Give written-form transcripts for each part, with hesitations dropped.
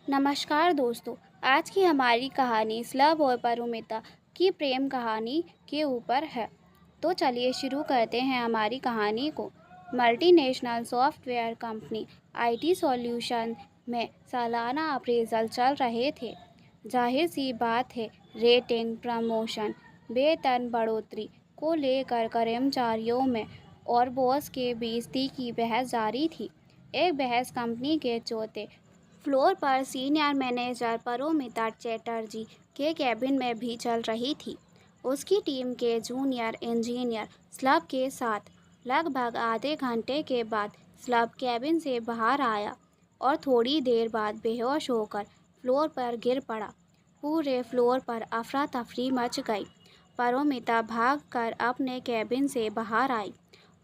नमस्कार दोस्तों। आज की हमारी कहानी स्लब और पारोमिता की प्रेम कहानी के ऊपर है। तो चलिए शुरू करते हैं हमारी कहानी को। Multinational software company IT solution में सालाना अप्रेजल चल रहे थे। जाहिर सी बात है, रेटिंग, प्रमोशन, वेतन बढ़ोतरी को लेकर कर्मचारियों में और बॉस के बीच तीखी बहस जारी थी। एक बहस कंपनी के चौथे फ्लोर पर सीनियर मैनेजर पारोमिता चैटर्जी के केबिन में भी चल रही थी। उसकी टीम के जूनियर इंजीनियर स्लब के साथ लगभग आधे घंटे के बाद स्लब केबिन से बाहर आया और थोड़ी देर बाद बेहोश होकर फ्लोर पर गिर पड़ा। पूरे फ्लोर पर अफरा तफरी मच गई। पारोमिता भागकर अपने केबिन से बाहर आई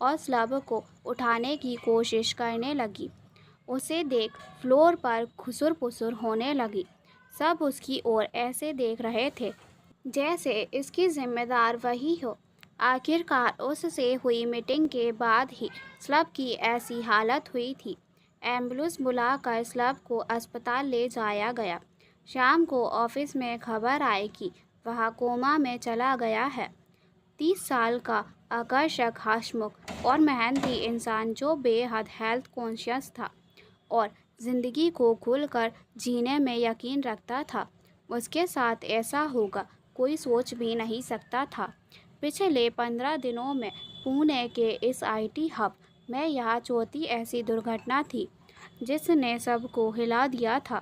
और स्लब को उठाने की कोशिश करने लगी। उसे देख फ्लोर पर खुसुर-पुसुर होने लगी। सब उसकी ओर ऐसे देख रहे थे जैसे इसकी जिम्मेदार वही हो। आखिरकार उससे हुई मीटिंग के बाद ही स्लब की ऐसी हालत हुई थी। एम्बुलेंस बुलाकर स्लब को अस्पताल ले जाया गया। शाम को ऑफिस में खबर आई कि वह कोमा में चला गया है। 30 साल का आकर्षक, हंसमुख और मेहनती इंसान जो बेहद हेल्थ कॉन्शियस था और ज़िंदगी को खुलकर जीने में यकीन रखता था, उसके साथ ऐसा होगा कोई सोच भी नहीं सकता था। पिछले 15 दिनों में पुणे के इस आईटी हब में यह चौथी ऐसी दुर्घटना थी जिसने सबको हिला दिया था।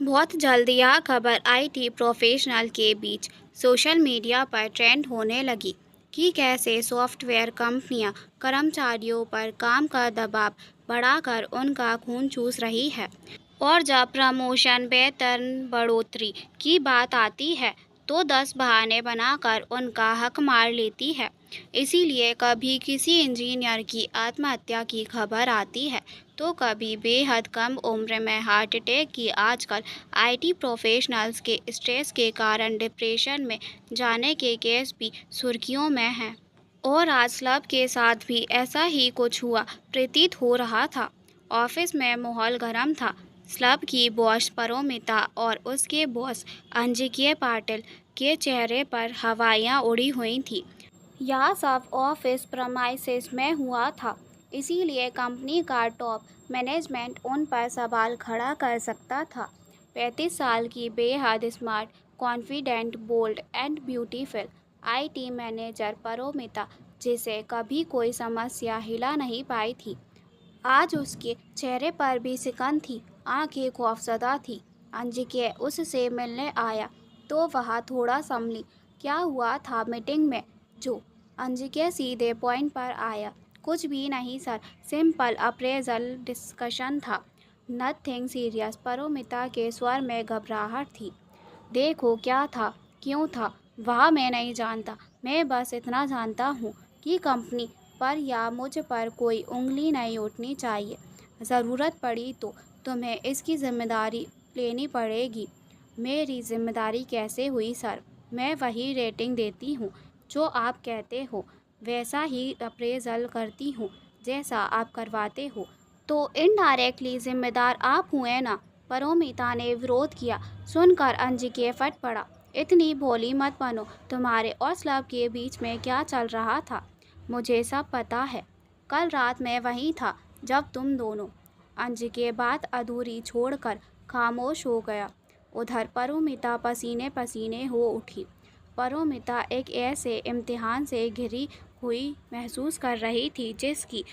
बहुत जल्द यह खबर आईटी प्रोफेशनल के बीच सोशल मीडिया पर ट्रेंड होने लगी कि कैसे सॉफ्टवेयर कंपनियां कर्मचारियों पर काम का दबाव बढ़ाकर उनका खून चूस रही है। और जब प्रमोशन, वेतन बढ़ोतरी की बात आती है तो 10 बहाने बनाकर उनका हक मार लेती है। इसीलिए कभी किसी इंजीनियर की आत्महत्या की खबर आती है तो कभी बेहद कम उम्र में हार्ट अटैक की। आजकल आईटी प्रोफेशनल्स के स्ट्रेस के कारण डिप्रेशन में जाने के केस भी सुर्खियों में हैं। और आज स्लब के साथ भी ऐसा ही कुछ हुआ प्रतीत हो रहा था। ऑफिस में माहौल गर्म था। स्लब की बॉस पारोमिता और उसके बॉस अंजिक्य पाटिल के चेहरे पर हवाइयाँ उड़ी हुई थी। यह सब ऑफिस प्रेमाइसेस में हुआ था, इसीलिए कंपनी का टॉप मैनेजमेंट उन पर सवाल खड़ा कर सकता था। 35 साल की बेहद smart, confident, bold and beautiful IT manager Paromita, जिसे कभी कोई समस्या हिला नहीं पाई थी, आज उसके चेहरे पर भी सिकन थी, आंखें खौफजदा थी। अंजिके उससे मिलने आया तो वह थोड़ा संभली। क्या हुआ था मीटिंग में? जो अंजिके सीधे पॉइंट पर आया। कुछ भी नहीं सर, सिंपल अप्रेजल डिस्कशन था, नथिंग सीरियस। पारोमिता के स्वर में घबराहट थी। देखो क्या था, क्यों था, वह मैं नहीं जानता। मैं बस इतना जानता हूँ कि कंपनी पर या मुझ पर कोई उंगली नहीं उठनी चाहिए। ज़रूरत पड़ी तो तुम्हें इसकी जिम्मेदारी लेनी पड़ेगी। मेरी जिम्मेदारी कैसे हुई सर? मैं वही रेटिंग देती हूँ जो आप कहते हो, वैसा ही अप्रेजल करती हूँ जैसा आप करवाते हो। तो इनडायरेक्टली जिम्मेदार आप हुए ना? पारोमिता ने विरोध किया। सुनकर अंजिके फट पड़ा। इतनी भोली मत बनो। तुम्हारे और स्लब के बीच में क्या चल रहा था मुझे सब पता है। कल रात मैं वहीं था जब तुम दोनों। अंजिके बात अधूरी छोड़कर खामोश हो गया। उधर पारोमिता पसीने पसीने हो उठी। पारोमिता एक ऐसे इम्तिहान से घिरी हुई महसूस कर रही थी जिसकी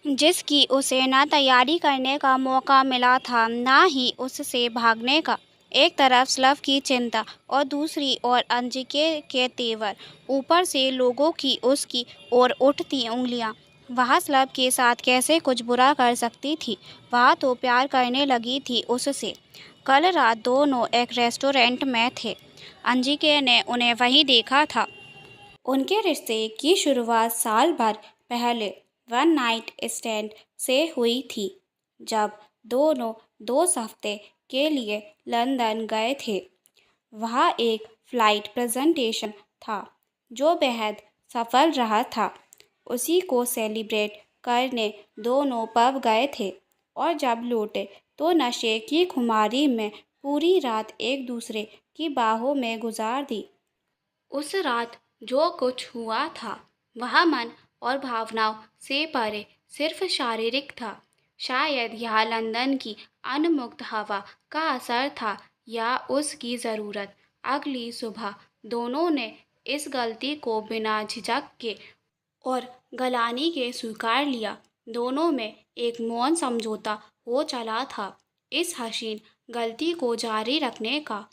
जिसकी उसे ना तैयारी करने का मौका मिला था, ना ही उससे भागने का। एक तरफ स्लव की चिंता और दूसरी ओर अंजिके के तेवर, ऊपर से लोगों की उसकी ओर उठती उंगलियां। वह स्लव के साथ कैसे कुछ बुरा कर सकती थी? वह तो प्यार करने लगी थी उससे। कल रात दोनों एक रेस्टोरेंट में थे। अंजिके ने उन्हें वहीं देखा था। उनके रिश्ते की शुरुआत साल भर पहले वन नाइट स्टैंड से हुई थी, जब दोनों 2 हफ्ते के लिए लंदन गए थे। वहाँ एक फ्लाइट प्रेजेंटेशन था जो बेहद सफल रहा था। उसी को सेलिब्रेट करने दोनों पब गए थे। और जब लौटे तो नशे की खुमारी में पूरी रात एक दूसरे की बाहों में गुजार दी। उस रात जो कुछ हुआ था वह मन और भावनाओं से परे सिर्फ शारीरिक था। शायद यह लंदन की अनमुक्त हवा का असर था या उसकी ज़रूरत। अगली सुबह दोनों ने इस गलती को बिना झिझक के और गलानी के स्वीकार लिया। दोनों में एक मौन समझौता हो चला था इस हसीन गलती को जारी रखने का।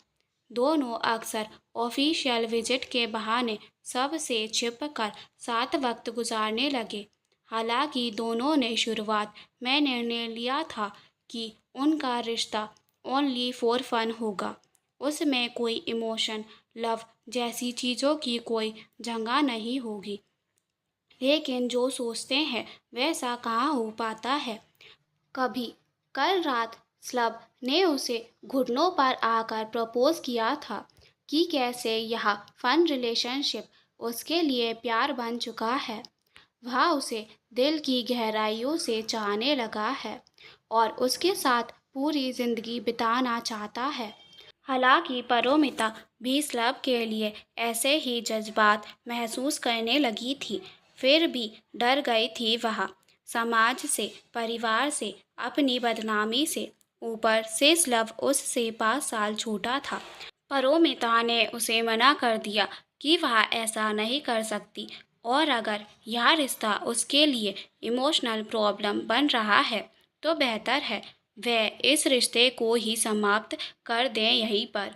दोनों अक्सर ऑफिशियल विजिट के बहाने सबसे छिप कर साथ वक्त गुजारने लगे। हालांकि दोनों ने शुरुआत में निर्णय लिया था कि उनका रिश्ता ओनली फॉर फन होगा। उसमें कोई इमोशन, लव जैसी चीज़ों की कोई जगह नहीं होगी। लेकिन जो सोचते हैं वैसा कहाँ हो पाता है। कभी कल रात स्लब ने उसे घुटनों पर आकर प्रपोज किया था कि कैसे यह फन रिलेशनशिप उसके लिए प्यार बन चुका है। वह उसे दिल की गहराइयों से चाहने लगा है और उसके साथ पूरी जिंदगी बिताना चाहता है। हालांकि पारोमिता भी स्लब के लिए ऐसे ही जज्बात महसूस करने लगी थी। फिर भी डर गई थी वह, समाज से, परिवार से, अपनी बदनामी से। ऊपर से स्लब उससे 5 साल छोटा था। पारोमिता ने उसे मना कर दिया कि वह ऐसा नहीं कर सकती और अगर यह रिश्ता उसके लिए इमोशनल प्रॉब्लम बन रहा है तो बेहतर है वह इस रिश्ते को ही समाप्त कर दें यहीं पर।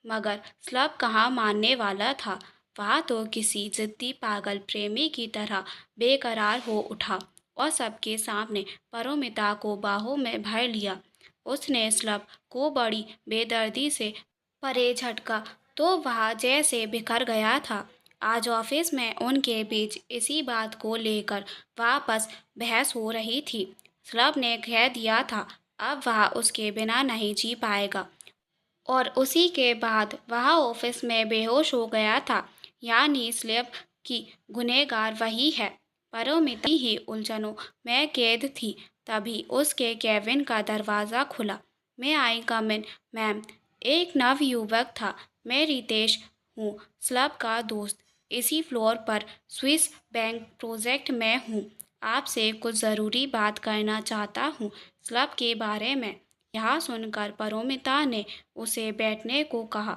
मगर स्लब कहाँ मानने वाला था। वह तो किसी जिद्दी पागल प्रेमी की तरह बेकरार हो उठा और सबके सामने पारोमिता को बाहों में भर लिया। उसने स्लब को बड़ी बेदर्दी से परे झटका तो वह जैसे बिखर गया था। आज ऑफिस में उनके बीच इसी बात को लेकर वापस बहस हो रही थी। स्लब ने कह दिया था अब वह उसके बिना नहीं जी पाएगा और उसी के बाद वह ऑफिस में बेहोश हो गया था। यानी स्लब की गुनहगार वही है। पारोमिता ही उलझनों में कैद थी। तभी उसके केबिन का दरवाज़ा खुला। मैं आई कम इन मैम। एक नवयुवक था। मैं रितेश हूँ, स्लब का दोस्त। इसी फ्लोर पर स्विस बैंक प्रोजेक्ट में हूँ। आपसे कुछ ज़रूरी बात करना चाहता हूँ स्लब के बारे में। यह सुनकर पारोमिता ने उसे बैठने को कहा।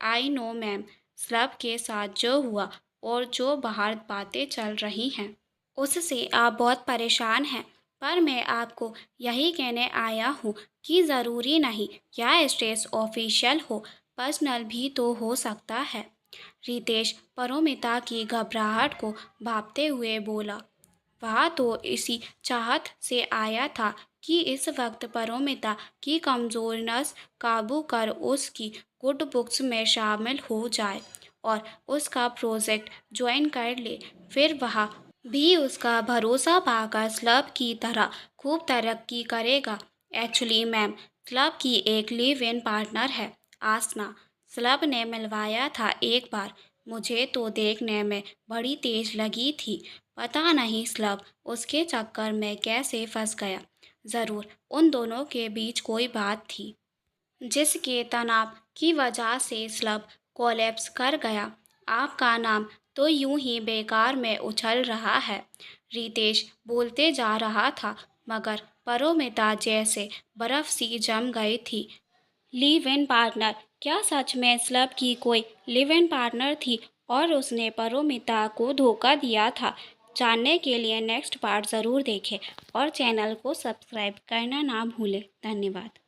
आई नो मैम, स्लब के साथ जो हुआ और जो बाहर बातें चल रही हैं उससे आप बहुत परेशान हैं। पर मैं आपको यही कहने आया हूँ कि ज़रूरी नहीं यह स्ट्रेस ऑफिशियल हो, पर्सनल भी तो हो सकता है। रितेश पारोमिता की घबराहट को भांपते हुए बोला। वह तो इसी चाहत से आया था कि इस वक्त पारोमिता की कमज़ोर नस काबू कर उसकी गुड बुक्स में शामिल हो जाए और उसका प्रोजेक्ट ज्वाइन कर ले। फिर वह भी उसका भरोसा पाकर स्लब की तरह खूब तरक्की करेगा। एक्चुअली मैम, स्लब की एक लिव इन पार्टनर है, आसना। स्लब ने मिलवाया था एक बार। मुझे तो देखने में बड़ी तेज लगी थी। पता नहीं स्लब उसके चक्कर में कैसे फंस गया। ज़रूर उन दोनों के बीच कोई बात थी जिसके तनाव की वजह से स्लब कोलैप्स कर गया। आपका नाम तो यूं ही बेकार में उछल रहा है। रितेश बोलते जा रहा था मगर पारोमिता जैसे बर्फ सी जम गई थी। Live in partner? क्या सच में स्लब की कोई लिव इन पार्टनर थी और उसने पारोमिता को धोखा दिया था? जानने के लिए नेक्स्ट पार्ट ज़रूर देखें और चैनल को सब्सक्राइब करना ना भूलें। धन्यवाद।